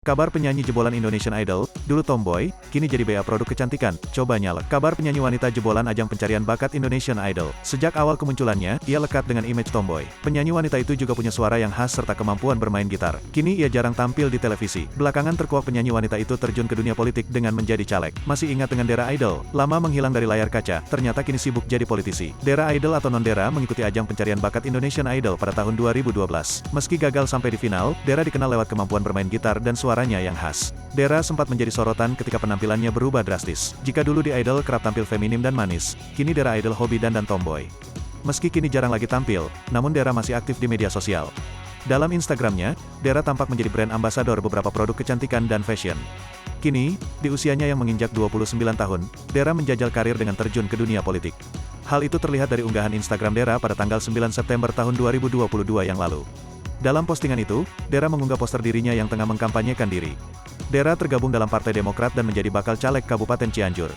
Kabar penyanyi jebolan Indonesian Idol, dulu tomboy, kini jadi BA produk kecantikan, coba nyalek. Kabar penyanyi wanita jebolan ajang pencarian bakat Indonesian Idol. Sejak awal kemunculannya, ia lekat dengan image tomboy. Penyanyi wanita itu juga punya suara yang khas serta kemampuan bermain gitar. Kini ia jarang tampil di televisi. Belakangan terkuak penyanyi wanita itu terjun ke dunia politik dengan menjadi caleg. Masih ingat dengan Dera Idol? Lama menghilang dari layar kaca, ternyata kini sibuk jadi politisi. Dera Idol atau non-Dera mengikuti ajang pencarian bakat Indonesian Idol pada tahun 2012. Meski gagal sampai di final, Dera dikenal lewat kemampuan bermain gitar dan suaranya yang khas. Dera sempat menjadi sorotan ketika penampilannya berubah drastis. Jika dulu di Idol kerap tampil feminim dan manis, kini Dera Idol hobi dandan tomboy. Meski kini jarang lagi tampil, namun Dera masih aktif di media sosial. Dalam Instagramnya, Dera tampak menjadi brand ambasador beberapa produk kecantikan dan fashion. Kini, di usianya yang menginjak 29 tahun, Dera menjajal karir dengan terjun ke dunia politik. Hal itu terlihat dari unggahan Instagram Dera pada tanggal 9 September tahun 2022 yang lalu. Dalam postingan itu, Dera mengunggah poster dirinya yang tengah mengkampanyekan diri. Dera tergabung dalam Partai Demokrat dan menjadi bakal caleg Kabupaten Cianjur.